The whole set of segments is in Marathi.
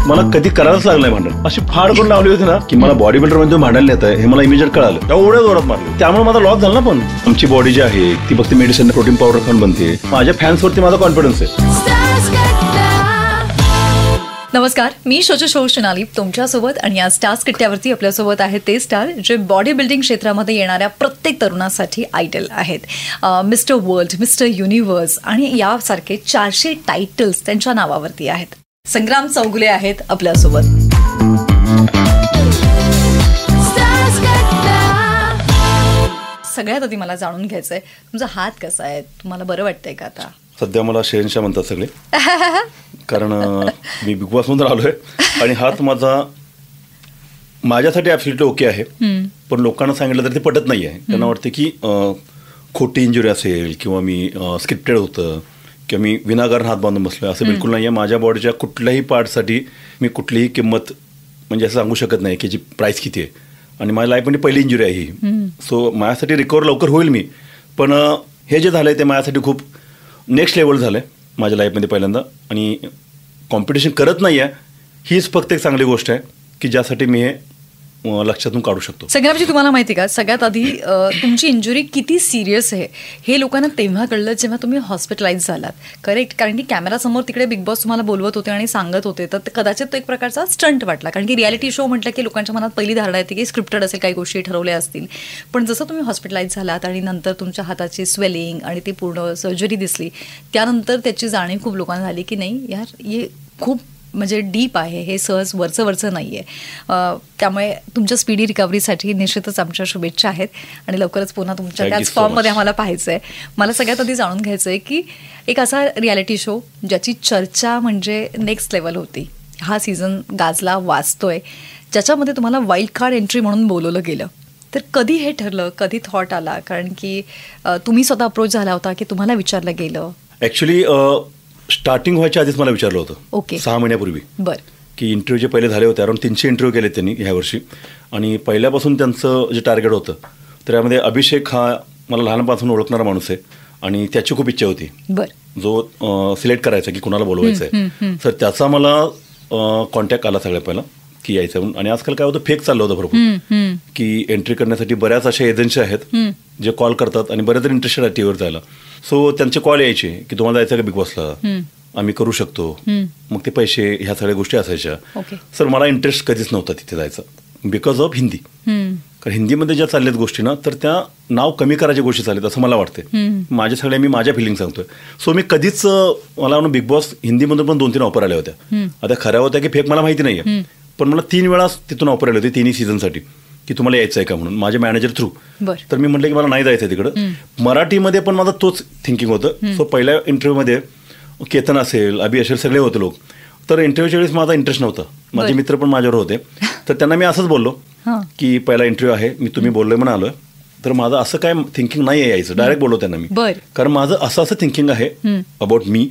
मला कधी करायलाच लागलं नाही भांडण. अशी फाड करून लावली होती ना की मला बॉडी बिल्डर मध्ये भांडायला येत आहे हे मला इमिजिएट कळालं. एवढ्या जोरात मारलं, त्यामुळे माझा लॉस झाला ना. पण आमची बॉडी जी आहे ती फक्त मेडिसिन प्रोटीन पावडर खाऊन बनते. माझ्या फॅन्सवरती माझा कॉन्फिडन्स आहे. नमस्कार, मी सोनाली तुमच्यासोबत आणि या स्टार्स किट्ट्यावरती आपल्यासोबत आहेत ते स्टार जे बॉडी बिल्डिंग क्षेत्रामध्ये येणाऱ्या प्रत्येक तरुणासाठी आयडल आहेत. मिस्टर वर्ल्ड, मिस्टर युनिव्हर्स आणि यासारखे 400 टायटल्स त्यांच्या नावावरती आहेत. संग्राम चौगुले आहेत आपल्यासोबत. सगळ्यात आधी मला जाणून घ्यायचंय तुमचा हात कसा आहे, तुम्हाला बरं वाटतंय का आता? सध्या मला शहनशाह म्हणतात सगळे, कारण मी बिग बॉस मधून आलोय आणि हात माझ्यासाठी ऍब्सोल्युटली ओके आहे. पण लोकांना सांगितलं तर ते पटत नाही आहे. त्यांना वाटतं की खोटी इंजुरी असेल किंवा मी स्क्रिप्टेड होतं किंवा मी विनाकारण हात बांधून बसलोय, असं बिलकुल नाही आहे. माझ्या बॉडीच्या कुठल्याही पार्टसाठी मी कुठलीही किंमत म्हणजे असं सांगू शकत नाही की जी प्राईस किती आहे. आणि माझ्या लाईफमध्ये पहिली इंजुरी आहे ही. सो माझ्यासाठी रिकवर लवकर होईल मी. पण हे जे झालं आहे ते माझ्यासाठी खूप नेक्स्ट लेवल झालं आहे माझ्या लाईफमध्ये पहिल्यांदा. आणि कॉम्पिटिशन करत नाही आहे हीच फक्त एक चांगली गोष्ट आहे की ज्यासाठी मी हे लक्षातून काढू शकतो. संग्रामजी, तुम्हाला माहिती का सगळ्यात आधी तुमची इंजुरी किती सिरियस आहे हे लोकांना तेव्हा कळलं जेव्हा तुम्ही हॉस्पिटलाइज झालात. करेक्ट? कारण की कॅमेरासमोर तिकडे बिग बॉस तुम्हाला बोलवत होते आणि सांगत होते, तर कदाचित तो एक प्रकारचा स्टंट वाटला. कारण की रियालिटी शो म्हटलं की लोकांच्या मनात पहिली धारणा येते की स्क्रिप्टेड असेल, काही गोष्टी ठरवल्या असतील. पण जसं तुम्ही हॉस्पिटलाइज झालात आणि नंतर तुमच्या हाताची स्वेलिंग आणि ती पूर्ण सर्जरी दिसली, त्यानंतर त्याची जाणीव खूप लोकांना झाली की नाही यार हे खूप म्हणजे डीप आहे, हे सहज वरचं नाही आहे. त्यामुळे तुमच्या स्पीडी रिकव्हरीसाठी निश्चितच आमच्या शुभेच्छा आहेत आणि लवकरच पुन्हा तुमच्या त्याच फॉर्ममध्ये आम्हाला पाहायचं आहे. मला सगळ्यात आधी जाणून घ्यायचं आहे की एक असा रियालिटी शो ज्याची चर्चा म्हणजे नेक्स्ट लेवल होती, हा सीझन गाजला वाचतोय, ज्याच्यामध्ये तुम्हाला वाईल्ड कार्ड एंट्री म्हणून बोलवलं गेलं, तर कधी हे ठरलं, कधी थॉट आला? कारण की तुम्ही स्वतः अप्रोच झाला होता की तुम्हाला विचारलं गेलं? ॲक्च्युली स्टार्टिंग व्हायच्या आधीच मला विचारलं होतं. ओके. 6 महिन्यापूर्वी. बरं. की इंटरव्ह्यू जे पहिले झाले होते, अराउंड 300 इंटरव्ह्यू केले त्यांनी ह्या वर्षी. आणि पहिल्यापासून त्यांचं जे टार्गेट होतं त्यामध्ये अभिषेक हा मला लहानपासून ओळखणारा माणूस आहे आणि त्याची खूप इच्छा होती जो सिलेक्ट करायचा की कुणाला बोलवायचं आहे. तर त्याचा मला कॉन्टॅक्ट आला सगळ्यात पहिला की यायचं म्हणून. आणि आजकाल काय होतं, फेक चाललं होतं भरपूर की एंट्री करण्यासाठी बऱ्याच अशा एजन्सी आहेत जे कॉल करतात आणि बरेच जण इंटरेस्टेड आहेत टीव्हीवर जायला. सो त्यांचे कॉल यायचे की तुम्हाला जायचं का बिग बॉसला, आम्ही करू शकतो. मग ते पैसे ह्या सगळ्या गोष्टी असायच्या. सर मला इंटरेस्ट कधीच नव्हता तिथे जायचं बिकॉज ऑफ हिंदी. कारण हिंदीमध्ये ज्या चालल्यात गोष्टी ना, तर त्या नाव कमी करायच्या गोष्टी चालल्यात असं मला वाटते. माझ्या सगळ्या मी माझ्या फिलिंग सांगतोय. सो मी कधीच मला बिग बॉस हिंदीमधून पण 2-3 ऑफर आल्या होत्या. आता खऱ्या होत्या की फेक मला माहिती नाहीये, पण मला 3 वेळा तिथून ऑफर आले होते 3ही सीझनसाठी की तुम्हाला यायचं आहे का म्हणून, माझ्या मॅनेजर थ्रू. तर मी म्हटलं की मला नाही जायचं आहे तिकडं. मराठीमध्ये पण माझं तोच थिंकिंग होतं. सो पहिल्या इंटरव्ह्यूमध्ये केतन असेल, अभि असेल, सगळे होते लोक. तर इंटरव्ह्यूच्या वेळेस माझा इंटरेस्ट नव्हता. माझे मित्र पण माझ्यावर होते. तर त्यांना मी असंच बोललो की पहिला इंटरव्ह्यू आहे, मी तुम्ही बोललोय म्हणून आलोय. तर माझं असं काय थिंकिंग नाही आहे यायचं. डायरेक्ट बोललो त्यांना मी. कारण माझं असं थिंकिंग आहे अबाउट मी,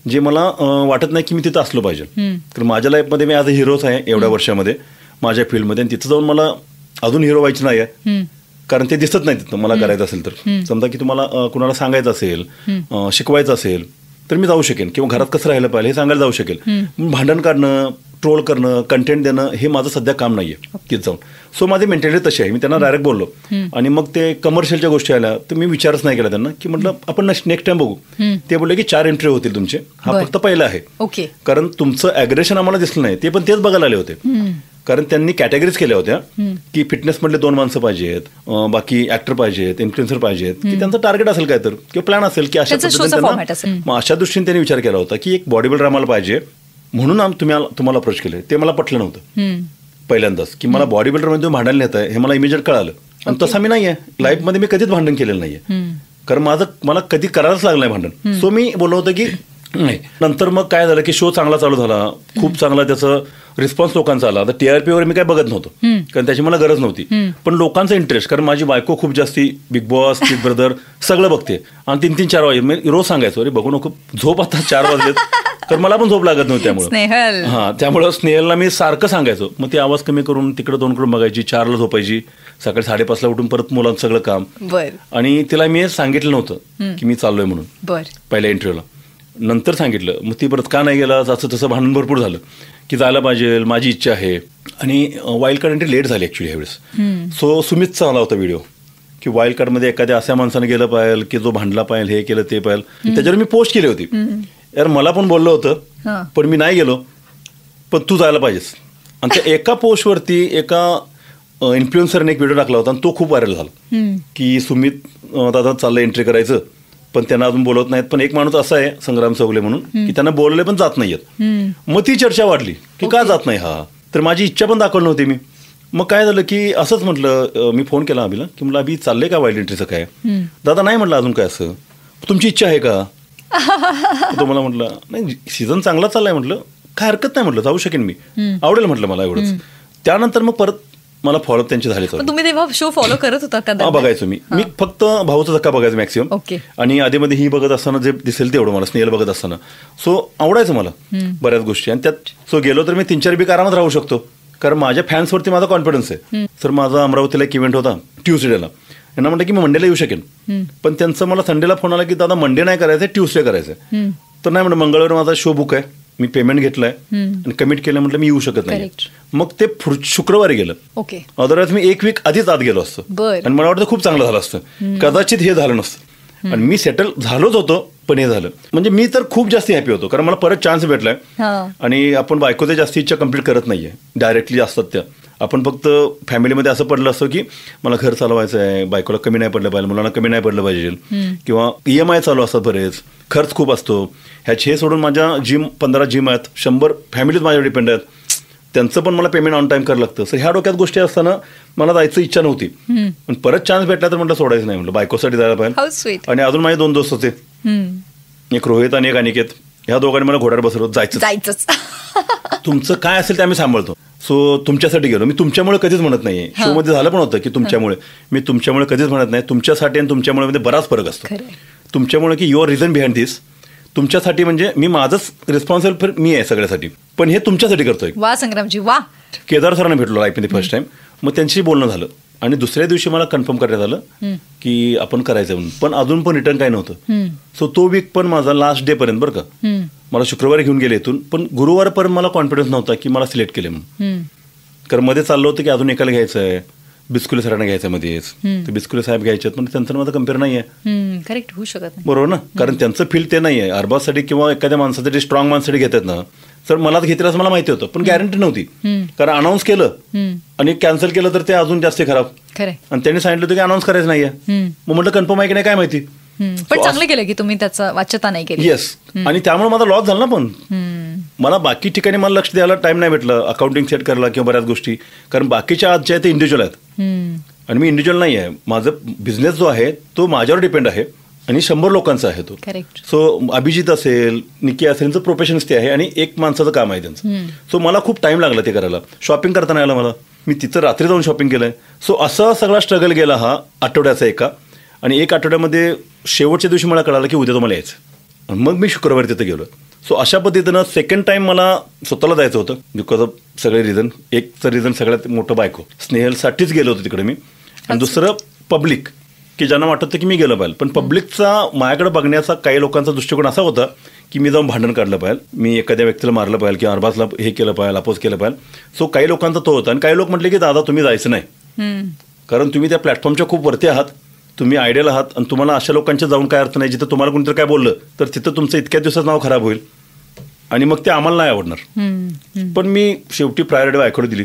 जे मला वाटत नाही की मी तिथं असलो पाहिजे. कारण माझ्या लाईफमध्ये मी ॲज अ हिरोच आहे एवढ्या वर्षामध्ये माझ्या फील्डमध्ये. आणि तिथं जाऊन मला अजून हिरो व्हायचं नाही आहे, कारण ते दिसत नाही तिथं मला करायचं असेल तर. समजा की तुम्हाला कुणाला सांगायचं असेल, शिकवायचं असेल तर मी जाऊ शकेन, किंवा घरात कसं राहिलं पाहिजे हे सांगायला जाऊ शकेल. भांडण काढणं, ट्रोल करणं, कंटेंट देणं हे माझं सध्या काम नाही आहे तिथं जाऊन. सो माझी मेंटॅलिटी तशी आहे. मी त्यांना डायरेक्ट बोललो. आणि मग ते कमर्शियलच्या गोष्टी आल्या तर मी विचारच नाही केला त्यांना की म्हटलं आपण नेक्स्ट टाइम बघू. ते बोलले की 4 इंटरव्ह्यू होतील तुमचे, हा फक्त पहिला आहे. कारण तुमचं ॲग्रेशन आम्हाला दिसलं नाही, ते पण तेच बघायला आले होते. कारण त्यांनी कॅटेगरीज केल्या होत्या की फिटनेस मधले 2 माणसं पाहिजेत, बाकी ऍक्टर पाहिजेत, इन्फ्लुएन्सर पाहिजेत, की त्यांचं टार्गेट असेल काय तर किंवा प्लॅन असेल की अशा पद्धतीने. मग अशा दृष्टीने त्यांनी विचार केला होता की एक बॉडी बिल्डर आम्हाला पाहिजे, म्हणून तुम्हाला अप्रोच केले. ते मला पटलं नव्हतं पहिल्यांदाच की मला बॉडी बिल्डर मध्ये भांडायला नेत आहे हे मला इमिजिएट कळालं. आणि तसा मी नाही आहे लाईफमध्ये, मी कधीच भांडण केलेलं नाहीये. कारण मला कधी करायलाच लागलं नाही भांडण. सो मी बोललो होतं की नाही. नंतर मग काय झालं की शो चांगला चालू झाला, खूप चांगला त्याचं रिस्पॉन्स लोकांचा आला. तर TRP वगैरे मी काय बघत नव्हतो कारण त्याची मला गरज नव्हती. पण लोकांचा इंटरेस्ट, कारण माझी बायको खूप जास्ती बिग बॉस, बिग ब्रदर सगळं बघते. आणि 3-4 वाजे मी रोज सांगायचो अरे बघू नको, झोप आता 4 वाजलेत. तर मला पण झोप लागत नव्हती त्यामुळे. त्यामुळे स्नेहलला मी सारखं सांगायचो. मग ती आवाज कमी करून तिकडे 2 करून बघायची, 4ला झोपायची, सकाळी 5:30ला उठून परत मुलांचं सगळं काम. आणि तिला मी सांगितलं नव्हतं की मी चाललोय म्हणून पहिल्या इंटरव्ह्यूला. नंतर सांगितलं. मग ती परत का नाही गेला, असं तसं भांडण भरपूर झालं की जायला पाहिजे, माझी इच्छा आहे. आणि वाईल्ड कार्ड एंट्री लेट झाली ॲक्च्युली ह्यावेळेस. सो सुमितचा आला होता व्हिडिओ की वाईल्ड कार्डमध्ये एखाद्या अशा माणसानं गेलं पाहिजे की जो भांडला पाहिजे, हे केलं ते पाहिजे. त्याच्यावर मी पोस्ट केली होती. यार मला पण बोललं होतं पण मी नाही गेलो, पण तू जायला पाहिजेस. आणि त्या एका पोस्टवरती एका इन्फ्लुएन्सरने एक व्हिडिओ टाकला होता आणि तो खूप व्हायरल झाला की सुमित दादा चाललं एंट्री करायचं पण त्यांना अजून बोलवत नाहीत. पण एक माणूस असा आहे संग्राम चौगले म्हणून की त्यांना बोलले पण जात नाहीयेत. मग ती चर्चा वाढली की का जात नाही हा. तर माझी इच्छा पण दाखवली नव्हती मी. मग काय झालं की असंच म्हटलं, मी फोन केला अभिला की मला अभि चाललंय का वाईल्ड एंट्रीचं काय. दादा नाही म्हटलं अजून काय असं, तुमची इच्छा आहे का. तो मला म्हटलं नाही सीझन चांगला चाललाय, म्हटलं काय हरकत नाही, म्हटलं जाऊ शकेन मी, आवडेल म्हटलं मला एवढंच. त्यानंतर मग परत मला फॉलोअप त्यांचे झाले. तुम्ही तेव्हा शो फॉलो करत होता का. बघायचो मी फक्त भाऊचा धक्का बघायचो मॅक्सिमम. आणि आधीमध्ये ही बघत असताना जे दिसेल तेवढं मला स्नेहल बघत असताना सो आवडायचं मला बऱ्याच गोष्टी. आणि त्यात सो गेलो तर मी 3-4 वीक आरामात राहू शकतो कारण माझ्या फॅन्सवरती माझा कॉन्फिडन्स आहे. सर माझा अमरावतीला एक इव्हेंट होता ट्यूसडेला, यांना म्हटलं की मी मंडेला येऊ शकेन. पण त्यांचं मला संडेला फोन आला की दादा मंडे नाही करायचं, ट्यूसडे करायचं. तर नाही म्हणलं मंगळवारी माझा शो बुक आहे, मी पेमेंट घेतलंय आणि कमिट केलं, म्हटलं मी येऊ शकत नाही. मग ते शुक्रवारी गेलं. अदरवाईज मी 1 वीक आधीच आत गेलो असतो आणि मला वाटतं खूप चांगलं झालं असतं. कदाचित हे झालं नसतं आणि मी सेटल झालोच होतो पण हे झालं. म्हणजे मी तर खूप जास्त हॅपी होतो कारण मला परत चान्स भेटलाय. आणि आपण बायकोच्या जास्त इच्छा कम्प्लीट करत नाहीये डायरेक्टली असतात त्या. आपण फक्त फॅमिलीमध्ये असं पडलं असतं की मला घर चालवायचं आहे, बायकोला कमी नाही पडलं पाहिजे, मुलांना कमी नाही पडलं पाहिजे, किंवा EMI चालू असतात बरेच, खर्च खूप असतो. ह्याचे हे सोडून माझ्या 15 जिम आहेत, 100 फॅमिलीज माझ्यावर डिपेंड आहेत, त्यांचं पण मला पेमेंट ऑन टाइम करावं लागतं. सर ह्या डोक्यात गोष्टी असताना मला जायचं इच्छा नव्हती. पण परत चान्स भेटला तर म्हटलं सोडायचं नाही, म्हटलं बायकोसाठी जायला पाहिजे. आणि अजून माझे 2 दोस्त होते, एक रोहित आणि एक अनिकेत. ह्या दोघांनी मला घोड्यावर बसवलं, जायचंच. तुमचं काय असेल ते आम्ही सांभाळतो. सो तुमच्यासाठी गेलो. मी तुमच्यामुळे कधीच म्हणत नाहीये. शो मध्ये झालं पण होतं की तुमच्यामुळे, मी तुमच्यामुळे कधीच म्हणत नाही. तुमच्यासाठी आणि तुमच्यामुळे मध्ये बराच फरक असतो. तुमच्यामुळे की युअर रिझन बिहाइंड दिस, तुमच्यासाठी म्हणजे मी माझंच रिस्पॉन्सिबल मी आहे सगळ्यासाठी, पण हे तुमच्यासाठी करतोय. वा संग्रामजी वा. केदार सरांना भेटलो लाईफमध्ये फर्स्ट टाइम. मग त्यांच्याशी बोलणं झालं आणि दुसऱ्या दिवशी मला कन्फर्म करण्यात आलं की आपण करायचं म्हणून. पण अजून पण रिटर्न काय नव्हतं. सो तो वीक पण माझा लास्ट डे पर्यंत बरं का, मला शुक्रवारी घेऊन गेले इथून, पण गुरुवारपर्यंत मला कॉन्फिडन्स नव्हता की मला सिलेक्ट केले म्हणून. कारण मध्ये चाललं होतं की अजून एकाला घ्यायचं आहे, बिस्कुले सरांना घ्यायचं मध्येच, ते बिस्कुले साहेब घ्यायचे, पण त्यांचं माझं कम्पेअर नाही आहे. करेक्ट होऊ शकत नाही, बरोबर ना. कारण त्यांचं फील्ड ते नाही आहे. अरबाजसाठी किंवा एखाद्या माणसासाठी स्ट्रॉंग माणसासाठी घेतात ना, सर मलाच घेतील असं मला माहिती होतं, पण गॅरंटी नव्हती. कारण अनाऊन्स केलं आणि कॅन्सल केलं तर ते अजून जास्त खराब. आणि त्यांनी सांगितलं होतं की अनाऊन्स करायचं नाहीये. मग म्हटलं कन्फर्म आहे की नाही काय माहिती. पण चांगलं केलं की तुम्ही त्याचं वाच्यता नाही केली. येस. आणि त्यामुळे माझा लॉस झाला ना. पण मला बाकी ठिकाणी मला लक्ष द्यायला टाइम नाही भेटलं, अकाउंटिंग सेट करायला किंवा बऱ्याच गोष्टी. कारण बाकीच्या आज जे आहेत ते इंडिव्हिज्युअल आहेत आणि मी इंडिव्हिज्युअल नाही आहे. माझं बिझनेस जो आहे तो माझ्यावर डिपेंड आहे आणि 100 लोकांचा आहे तो. सो अभिजित असेल, निकी असेल, त्यांचं प्रोफेशनच ते आहे आणि एक माणसाचं काम आहे त्यांचं. सो मला खूप टाइम लागला ते करायला. शॉपिंग करताना आलं मला, मी तिथं रात्री जाऊन शॉपिंग केलंय. सो असा सगळा स्ट्रगल गेला हा आठवड्याचा एका. आणि 1 आठवड्यामध्ये शेवटच्या दिवशी मला कळालं की उद्या तुम्हाला यायचं. मग मी शुक्रवारी तिथं गेलो. सो अशा पद्धतीनं सेकंड टाइम मला स्वतःला जायचं होतं बिकॉज ऑफ सगळे रिझन. एकचं रिझन सगळ्यात मोठं बायको, स्नेहलसाठीच गेलो होतो तिकडे मी. आणि दुसरं पब्लिक, की ज्यांना वाटत होतं की मी गेलो पाहिजे. पण पब्लिकचा माझ्याकडे बघण्याचा काही लोकांचा दृष्टिकोन असा होता की मी जाऊन भांडण काढलं पाहिजे, मी एखाद्या व्यक्तीला मारलं पाहिजे किंवा अरबाजला हे केलं पाहिजे, अपोज केलं पाहिजे. सो काही लोकांचा तो होता. आणि काही लोक म्हटले की दादा तुम्ही जायचं नाही, कारण तुम्ही त्या प्लॅटफॉर्मच्या खूप वरती आहात, तुम्ही आयडियल आहात आणि तुम्हाला अशा लोकांच्या जाऊन काय अर्थ नाही जिथं तुम्हाला कोणतरी काय बोललं तर तिथं तुमचं इतक्या दिवसात नाव खराब होईल आणि मग ते आम्हाला नाही आवडणार. पण मी शेवटी प्रायोरिटी बायकोला दिली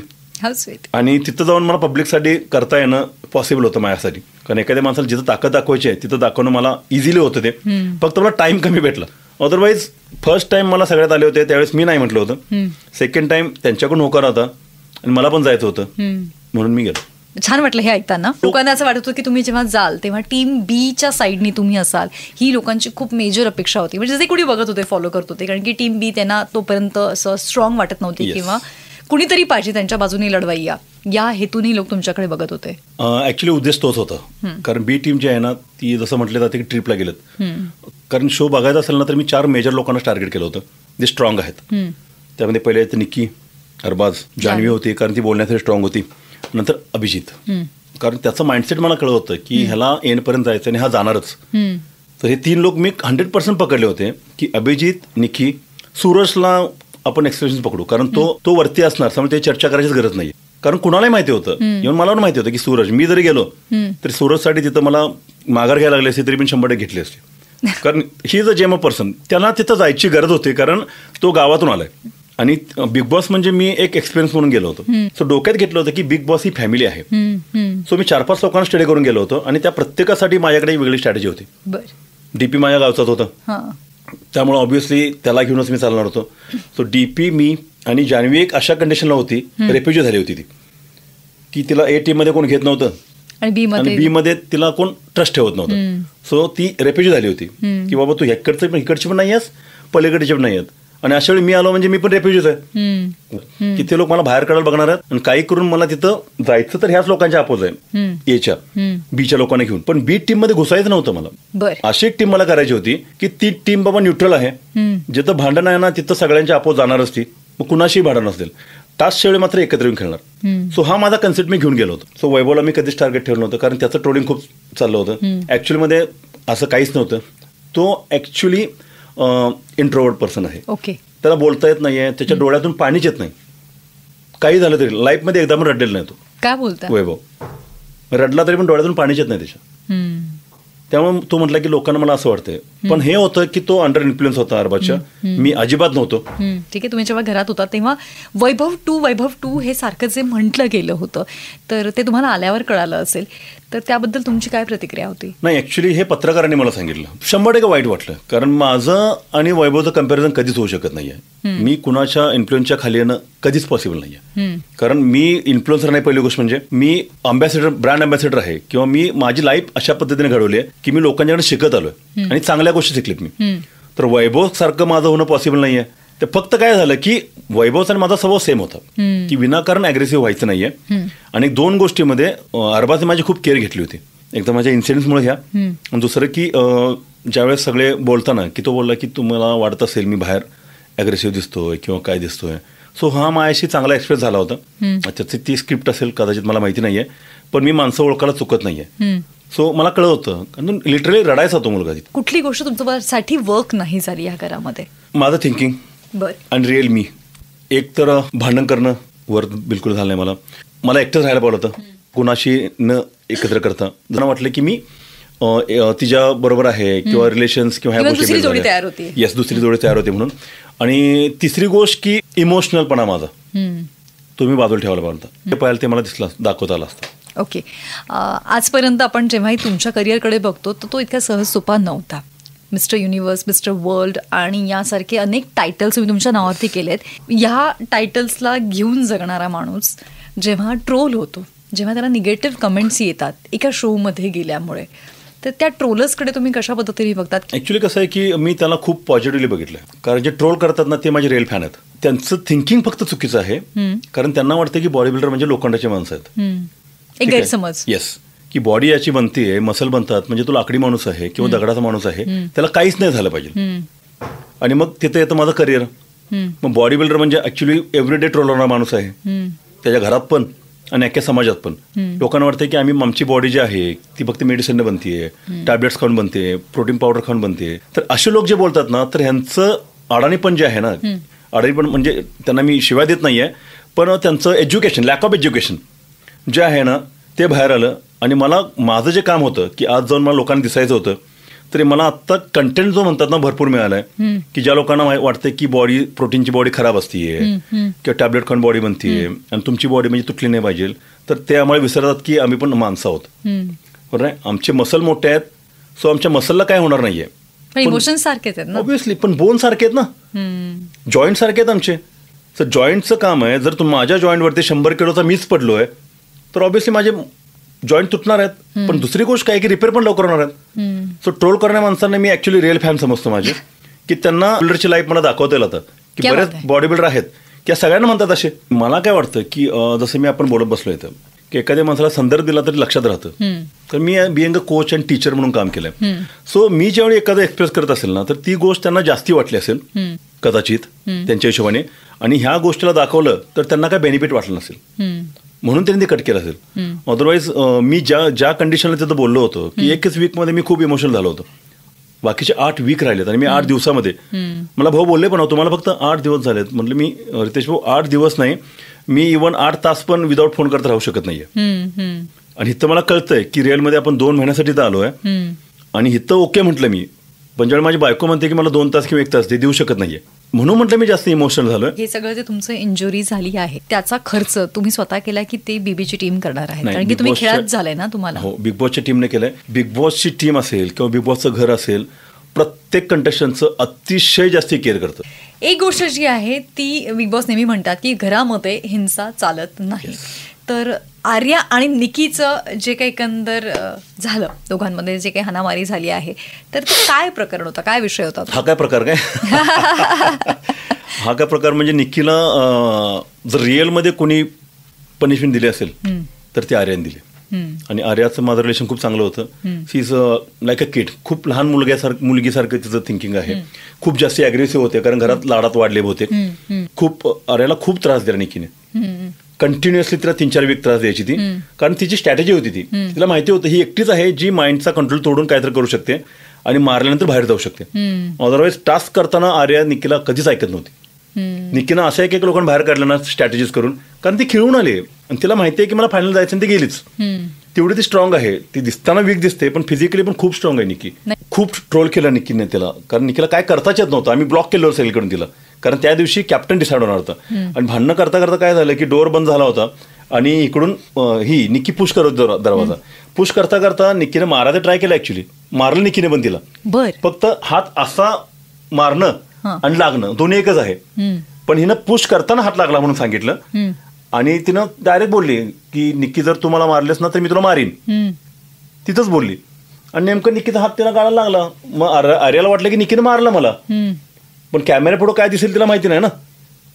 आणि तिथं जाऊन मला पब्लिकसाठी करता येणं पॉसिबल होतं माझ्यासाठी. कारण एखाद्या माणसाला जिथं ताकद दाखवायची आहे तिथं दाखवणं मला इझिली होतं. ते फक्त मला टाइम कमी भेटला. अदरवाईज फर्स्ट टाइम मला सगळ्यात आले होते त्यावेळेस मी नाही म्हटलं होतं. सेकंड टाइम त्यांच्याकडून होकार होता आणि मला पण जायचं होतं म्हणून मी गेलो. छान वाटलं हे ऐकताना. लोकांना असं वाटत होतं की तुम्ही जेव्हा जाल तेव्हा टीम बीच्या साईडनी तुम्ही असाल, ही लोकांची खूप मेजर अपेक्षा होती. म्हणजे जे कुणी बघत होते, फॉलो करत होते, कारण की टीम बी त्यांना तोपर्यंत असं स्ट्रॉंग वाटत नव्हती किंवा कुणीतरी पाहिजे त्यांच्या बाजूने लढवाई या हेतूनही लोक तुमच्याकडे बघत होते. ऍक्च्युली उद्देश तोच होता. कारण बी टीम जी आहे ना ती जसं म्हटलं जाते की ट्रिपला गेलेत. कारण शो बघायचा असेल ना तर मी 4 मेजर लोकांना टार्गेट केलं होतं जे स्ट्रॉंग आहेत. त्यामध्ये पहिले निकी, अरबाज, जान्हवी होती कारण ती बोलण्यासाठी स्ट्रॉंग होती. नंतर अभिजित, कारण त्याचं माइंडसेट मला कळत होतं की ह्याला एंडपर्यंत जायचं आणि हा जाणारच. तर हे 3 लोक मी 100% पकडले होते की अभिजित, निकी, सूरजला आपण एक्सप्रेशन पकडू, कारण तो वरती असणार, त्यामुळे ते चर्चा करायचीच गरज नाही. कारण कुणालाही माहिती होतं, इव्हन मला पण माहिती होतं की सूरज, मी जरी गेलो तरी सूरजसाठी तिथं मला माघार घ्यायला लागली असती तरी पण 100% घेतली असते. कारण he is a gem a person, त्याला तिथं जायची गरज होती, कारण तो गावातून आलाय. आणि बिग बॉस म्हणजे मी एक एक्सपिरियन्स म्हणून गेलो होतो. सो डोक्यात घेतलं होतं की बिग बॉस ही फॅमिली आहे. सो मी 4-5 लोकांना स्टडी करून गेलो होतो आणि त्या प्रत्येकासाठी माझ्याकडे वेगळी स्ट्रॅटेजी होती. डीपी माझ्या गावचाच होता, त्यामुळे ऑब्व्हियसली त्याला घेऊनच मी चालणार होतो. सो डीपी, मी आणि जान्हवी एक अशा कंडिशनला होती, रेफ्युजी झाली होती ती, की तिला ए टीम मध्ये कोण घेत नव्हतं आणि बी मध्ये तिला कोण ट्रस्ट ठेवत नव्हतं. सो ती रेफ्युजी झाली होती की बाबा तू इकडची पण नाही आहेस, पलीकडची पण नाही आहेत. आणि अशा वेळी मी आलो म्हणजे मी पण रेफ्युजीच आहे, की ते लोक मला बाहेर काढायला बघणार आहेत आणि काही करून मला तिथं जायचं तर ह्याच लोकांच्या अपोज आहे, एच्या बीच्या लोकांना घेऊन. पण बी टीम मध्ये घुसायचं नव्हतं मला. अशी एक टीम मला करायची होती की ती टीम बाबा न्यूट्रल आहे, जिथं भांडण आहे ना तिथं सगळ्यांच्या अपोज जाणारच ती, मग कुणाशी भांडण असेल. टास्कच्या वेळी मात्र एकत्र येऊन खेळणार. सो हा माझा कन्सेप्ट मी घेऊन गेलो होतो. सो वैभवला मी कधीच टार्गेट ठेवलं नव्हतं, कारण त्याचं ट्रोलिंग खूप चाललं होतं. ऍक्च्युअली असं काहीच नव्हतं. तो ऍक्च्युली इंट्रोवर्ट पर्सन आहे. त्याला बोलता येत नाहीये, त्याच्या डोळ्यातून पाणीच येत नाही. काही झालं तरी लाईफमध्ये एकदा पण रडलेला नाही तो. काय बोलता? वैभव रडला तरी पण डोळ्यातून पाणीच येत नाही त्याच्या. त्यामुळे तो म्हटला की लोकांना मला असं वाटतंय. पण हे होतं की तो अंडर इन्फ्लुएन्स होता अरबाजच्या, मी अजिबात नव्हतो. ठीक आहे. तुम्ही जेव्हा घरात होता तेव्हा वैभव टू हे सारखं जे म्हटलं गेलं होतं तर ते तुम्हाला आल्यावर कळालं असेल, तर त्याबद्दल तुमची काय प्रतिक्रिया होती? नाही, ऍक्च्युली हे पत्रकारांनी मला सांगितलं. 100% वाईट वाटलं, कारण माझं आणि वैभवचं कम्पॅरिझन कधीच होऊ शकत नाहीये. मी कुणाच्या इन्फ्लुएन्सच्या खाली येणं कधीच पॉसिबल नाहीये. कारण मी इन्फ्लुएन्सर नाही. पहिली गोष्ट म्हणजे मी ब्रँड अँबॅसेडर आहे, किंवा मी माझी लाईफ अशा पद्धतीने घडवली आहे की मी लोकांच्याकडे शिकत आलोय आणि चांगल्या गोष्टी शिकलीत मी. तर वैभव सारखं माझं होणं पॉसिबल नाहीये. ते फक्त काय झालं की वैभवचा आणि माझा स्वभाव सेम होता की विनाकारण अग्रेसिव्ह व्हायचं नाहीये. आणि 2 गोष्टीमध्ये अरबाजने माझी खूप केअर घेतली होती. एकदा माझ्या इन्सिडेंट्समुळे घ्या, आणि दुसरं की ज्यावेळेस सगळे बोलताना की तो बोलला की तुम्हाला वाटत असेल मी बाहेर अग्रेसिव्ह दिसतोय किंवा काय दिसतोय. सो हा माझ्याशी चांगला एक्सपिरियन्स झाला होता. त्याची ती स्क्रिप्ट असेल कदाचित, मला माहिती नाहीये, पण मी माणसं ओळखायला चुकत नाहीये. सो मला कळत होतं, कारण लिटरली रडायचा तो मुलगा. कुठली गोष्ट तुमच्यासाठी वर्क नाही झाली या घरामध्ये? माझं थिंकिंग आणि रिअल मी. एक तर भांडण करणं वर बिलकुल झालं नाही. मला एकटंच राहायला पाहिलं होतं, कुणाशी न एकत्र करता. जरा वाटलं की मी तिच्या बरोबर आहे किंवा रिलेशन्स किंवा ह्या गोष्टी दुसरी जोडी तयार होती म्हणून. आणि तिसरी गोष्ट की इमोशनलपणा माझा तो मी बाजूला ठेवायला पाहिलं होतं. ते पाहिलं ते मला दाखवता आलं असतं. ओके. आजपर्यंत आपण जेव्हाही तुमच्या करिअरकडे बघतो तर तो इतका सहज सोपा नव्हता. मिस्टर युनिव्हर्स, मिस्टर वर्ल्ड आणि यासारखे अनेक टायटल्स तुम्ही तुमच्या नावावरती केलेत. ह्या टायटल्सला घेऊन जगणारा माणूस जेव्हा ट्रोल होतो, जेव्हा त्याला निगेटिव्ह कमेंट्स येतात एका शोमध्ये गेल्यामुळे, तर त्या ट्रोलर्सकडे तुम्ही कशा पद्धतीने बघतात? ऍक्च्युली कसं आहे की मी त्याला खूप पॉझिटिव्हली बघितलं, कारण जे ट्रोल करतात ना ते माझे रिअल फॅन आहेत. त्यांचं थिंकिंग फक्त चुकीचं आहे, कारण त्यांना वाटतं की बॉडी बिल्डर म्हणजे लोखंडाचे माणसं आहेत. एक गैरसमज. येस, की बॉडी याची बनते, मसल बनतात म्हणजे तो लाकडी माणूस आहे किंवा दगडाचा माणूस आहे, त्याला काहीच नाही झालं पाहिजे. आणि मग तिथे येतं माझं करिअर. मग बॉडी बिल्डर म्हणजे ऍक्च्युली एव्हरीडे ट्रोल होणारा माणूस आहे, त्याच्या घरात पण आणि अख्ख्या समाजात पण. लोकांना वाटतं की आमची बॉडी जी आहे ती फक्त मेडिसिनने बनते, टॅबलेट्स खाऊन बनते, प्रोटीन पावडर खाऊन बनते. तर असे लोक जे बोलतात ना, तर ह्यांचं अडाणीपण जे आहे ना, अडाणीपण म्हणजे त्यांना मी शिवाय देत नाहीये, पण त्यांचं एज्युकेशन, लॅक ऑफ एज्युकेशन जे आहे ना ते बाहेर आलं. आणि माझं जे काम होतं की आज जाऊन मला लोकांना दिसायचं होतं, तरी मला आत्ता कंटेंट जो म्हणतात ना भरपूर मिळालाय, की ज्या लोकांना वाटतं की प्रोटीनची बॉडी खराब असतीये किंवा टॅबलेट खाऊन बॉडी बनतीये आणि तुमची बॉडी म्हणजे तुटली नाही पाहिजे, तर ते आम्हाला विसरतात की आम्ही पण माणसं आहोत. बरोबर आहे, आमचे मसल मोठे आहेत, सो आमच्या मसलला काय होणार नाहीये. इमोशन सारखेच आहेत ना ऑब्व्हियसली, पण बोन सारखे आहेत ना, जॉईंट सारखे आहेत आमचे. सर जॉईंटचं काम आहे, जर माझ्या जॉईंटवरती 100 किलोचा मीच पडलोय तर ऑब्व्हियसली माझे जॉईंट तुटणार आहेत. पण दुसरी गोष्ट काय की रिपेअर पण लवकर होणार आहेत. सो ट्रोल करणाऱ्या माणसांना मी ऍक्च्युली रिअल फॅन समजतो माझे, की त्यांना बिल्डरची लाईफ मला दाखवता येईल आता, की बरेच बॉडी बिल्डर आहेत की सगळ्यांना म्हणतात असे. मला काय वाटतं की जसं मी आपण बोलत बसलो इथं, की एखाद्या माणसाला संदर्भ दिला तरी लक्षात राहतं. तर मी being a coach and teacher म्हणून काम केलंय. सो मी ज्यावेळी एखादं एक्सप्रेस करत असेल ना, तर ती गोष्ट त्यांना जास्ती वाटली असेल कदाचित त्यांच्या हिशोबाने, आणि ह्या गोष्टीला दाखवलं तर त्यांना काय बेनिफिट वाटलं नसेल म्हणून त्यांनी ते कट केलं असेल. अदरवाईज मी ज्या कंडिशनला तिथं बोललो होतो की एकच वीकमध्ये मी खूप इमोशनल झालो होतो. बाकीचे 8 वीक राहिलेत आणि मी 8 दिवसामध्ये, मला भाऊ बोलले पण तुम्हाला फक्त 8 दिवस झालेत. म्हटलं मी रितेश भाऊ 8 दिवस नाही, मी इव्हन 8 तास पण विदाऊट फोन करता राहू शकत नाहीये. आणि इथं मला कळतंय की रिअलमध्ये आपण 2 महिन्यासाठी तर आलोय आणि इथं ओके म्हटलं मी, पण ज्यावेळी माझी बायको म्हणते की मला 2 तास किंवा 1 तास ते देऊ शकत नाहीये, म्हणून म्हटलं मी जास्त इमोशनल झालोय. हे सगळं जे तुमचं इंजुरी झाली आहे त्याचा खर्च तुम्ही स्वतः केला की ते बीबीची टीम करणार आहे? कारण की तुम्ही खेळात झालाय ना तुम्हाला. हो, बिग बॉसच्या टीमने केलंय. बिग बॉसची टीम असेल किंवा बिग बॉसचं घर असेल, प्रत्येक कंटेस्टंटचं अतिशय जास्ती केअर करतं. एक गोष्ट जी आहे ती बिग बॉस नेहमी म्हणतात की घरामध्ये हिंसा चालत नाही. तर आर्या आणि निकीचं जे काही एकंदर झालं, दोघांमध्ये जे काही हाणामारी झाली आहे, तर ते काय प्रकरण होतं, काय विषय होता? हा काय प्रकार काय हा काय प्रकार म्हणजे निकीला जर रिअलमध्ये कोणी पनिशमेंट दिली असेल तर ती आर्याने दिली. आणि आर्याचं माझं रिलेशन खूप चांगलं होतं. शी इज लाईक अ किड, खूप लहान मुलगीसारखं तिचं थिंकिंग आहे. खूप जास्त अग्रेसिव्ह होते कारण घरात लाडात वाढले होते. खूप आर्याला खूप त्रास दिला निकीने. कंटिन्युअसली तिला 3-4 वीक त्रास द्यायची ती, कारण तिची स्ट्रॅटेजी होती ती. तिला माहिती होतं ही एकटीच आहे जी माइंडचा कंट्रोल तोडून काहीतरी करू शकते आणि मारल्यानंतर बाहेर जाऊ शकते. अदरवाईज टास्क करताना आर्या निकीला कधीच ऐकत नव्हती. निकीनं असं एक लोकांना बाहेर काढलं ना स्ट्रॅटेजीज करून, कारण ती खेळून आली आणि तिला माहिती आहे की मला फायनल जायचं आणि ती गेलीच. तेवढी ती स्ट्रॉंग आहे. ती दिसताना वीक दिसते पण फिजिकली पण खूप स्ट्रॉंग आहे निकी. खूप ट्रोल केलं निकीने तिला, कारण निकीला काय करताच येत नव्हतं. आम्ही ब्लॉक केलं सगळीकडून तिला, कारण त्या दिवशी कॅप्टन डिसाईड होणार होतं. आणि भांडणं करता करता काय झालं की डोअर बंद झाला होता आणि इकडून ही निकी पुश करत दरवाजा पुश करता करता निकीने मारायचं ट्राय केलं. ऍक्च्युली मारलं निकीने पण तिला. फक्त हात असा मारणं आणि लागणं दोन्ही एकच आहे. पण हिनं पुश करताना हात लागला म्हणून सांगितलं आणि तिनं डायरेक्ट बोलली की निकी जर तुम्हाला मारलेस ना तर मी तुला मारीन, तिथंच बोलली. आणि नेमकं निकीचा हात तिला गाळायला लागला. मग आर्याला वाटलं की निकीने मारलं मला, पण कॅमेरा पुढे काय दिसेल तिला माहिती नाही ना,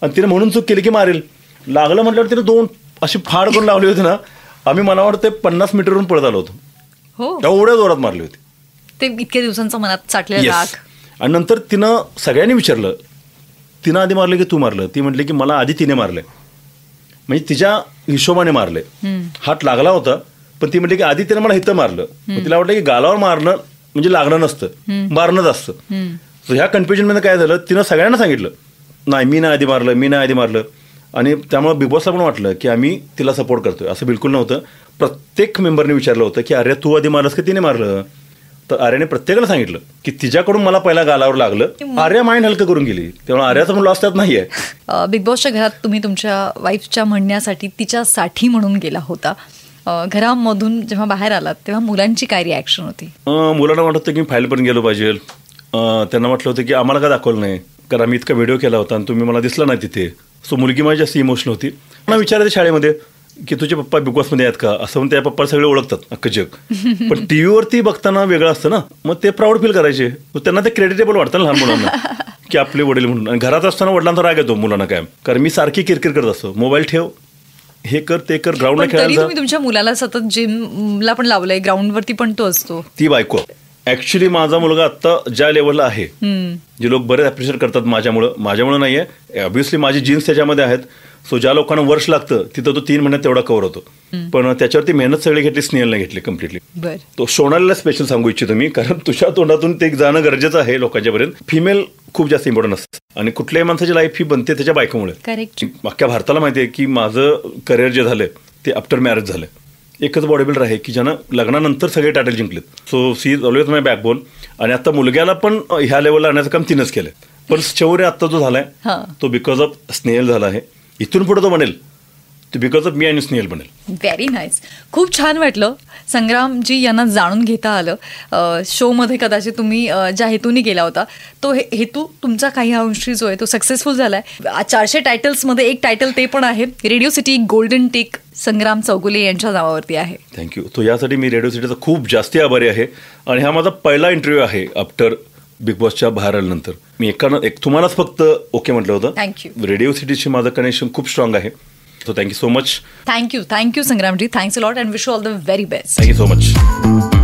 आणि तिने म्हणून चूक केली की मारेल. लागलं म्हटल्यावर तिने 2 अशी फाड करून लावली होती ना, आम्ही मला वाटतं 50 मीटरवरून पळत आलो होतो. एवढ्या जोरात मारली होती ते, इतक्या दिवसांचा मनात साठलेला राग. आणि नंतर तिनं सगळ्यांनी विचारलं, तिनं आधी मारलं की तू मारलं? ती म्हटली की मला आधी तिने मारलंय, म्हणजे तिच्या हिशोबाने मारले. हात लागला होता पण ती म्हटली की आधी तिने मला इथं मारलं. तिला वाटलं की गालावर मारणं म्हणजे लागणं नसतं, मारणंच असतं. सो ह्या कन्फ्युजनमध्ये काय झालं, तिनं सगळ्यांना सांगितलं नाही मी नाही आधी मारलं. आणि त्यामुळे बिग बॉसला पण वाटलं की आम्ही तिला सपोर्ट करतोय. असं बिलकुल नव्हतं. प्रत्येक मेंबरने विचारलं होतं की अरे तू आधी मारलंस की तिने मारलं? तर आर्याने प्रत्येकाला सांगितलं की तिच्याकडून मला पहिला गालावर लागलं. आर्या माइंड हलकं करून गेली, तेव्हा आर्याचा पण लॉस त्यात नाहीये. बिग बॉसच्या घरात तुम्ही तुमच्या वाईफच्या म्हणण्यासाठी तिच्यासाठी म्हणून गेला होता. घरामधून जेव्हा बाहेर आलात तेव्हा मुलांची काय रिॲक्शन होती? मुलांना वाटत होतं की मी फाईल पण गेलो पाहिजे. त्यांना वाटलं होतं की आम्हाला काय दाखवलं नाही, कारण आम्ही इतका व्हिडिओ केला होता आणि तुम्ही मला दिसला नाही तिथे. सो मुलगी माझी जास्त इमोशनल होती. मला विचारायचं शाळेमध्ये की तुझे पप्पा बिग बॉसमध्ये आहेत का, असं म्हणून त्या पप्पा सगळे ओळखतात अख्खं जग. पण टीव्हीवरती बघताना वेगळं असतं ना, मग ते प्राऊड फील करायचे. त्यांना ते क्रेडिटेबल वाटतं ना लहान मुलांना की आपले वडील म्हणून. आणि घरात असताना वडिलांचा राग येतो मुलांना काय, कारण मी सारखी किरकिर करत असतो, मोबाईल ठेव, हे कर ते कर, ग्राउंडला खेळायला. तुम्ही तुमच्या मुलाला सतत जिमला पण लावलंय, ग्राउंडवरती पण तो असतो. ती बायको ऍक्च्युली माझा मुलगा आता ज्या लेवलला आहे, जे लोक बरेच अप्रिशिएट करतात माझ्यामुळे नाहीये. ऑब्व्हियसली माझी जीन्स त्याच्यामध्ये आहेत. सो ज्या लोकांना वर्ष लागतं तिथं तो 3 महिन्यात तेवढा कव्हर होतो. पण त्याच्यावरती मेहनत सगळी घेतली, स्नेहलने घेतली कम्प्लिटली. तो सोनालीला स्पेशल सांगू इच्छितो मी, कारण तुझ्या तोंडातून ते जाणं गरजेचं आहे लोकांच्यापर्यंत. फिमेल खूप जास्त इम्पॉर्टंट असतं आणि कुठल्याही माणसाची लाईफ ही बनते त्याच्या बायकोमुळे. अख्ख्या भारताला माहिती आहे की माझं करिअर जे झालं ते आफ्टर मॅरेज झालं. एकच बॉडी बिल्डर आहे की ज्यानं लग्नानंतर सगळे टायटल जिंकलेत. So she is always my backbone. आणि आता मुलग्याला पण ह्या लेवलला आणण्याचं काम तिनंच केलंय. पण शौर्य आता जो झालाय तो बिकॉज ऑफ स्नेहल झाला आहे. इथून पुढे तो बनेल तो बिकॉज ऑफ मी आणि स्नेहल बनेल. Very nice. खूप छान वाटलं संग्रामजी यांना जाणून घेता आलं. शोमध्ये कदाचित तुम्ही ज्या हेतूने गेला होता तो हेतू तुमचा काही अंशी जो आहे तो सक्सेसफुल झालाय. 400 टायटल्समध्ये एक टायटल ते पण आहे रेडिओ सिटी गोल्डन टिक संग्राम चौगुले यांच्या नावावरती आहे. थँक्यू. तो यासाठी मी रेडिओ सिटीचा खूप जास्ती आभारी आहे. आणि हा माझा पहिला इंटरव्ह्यू आहे आफ्टर बिग बॉसच्या बाहेर आल्यानंतर. मी तुम्हालाच फक्त ओके म्हटलं होतं. थँक्यू. रेडिओ सिटीशी माझं कनेक्शन खूप स्ट्रॉंग आहे. So thank you so much. Thank you Sangramji. Thanks a lot and wish you all the very best. Thank you so much.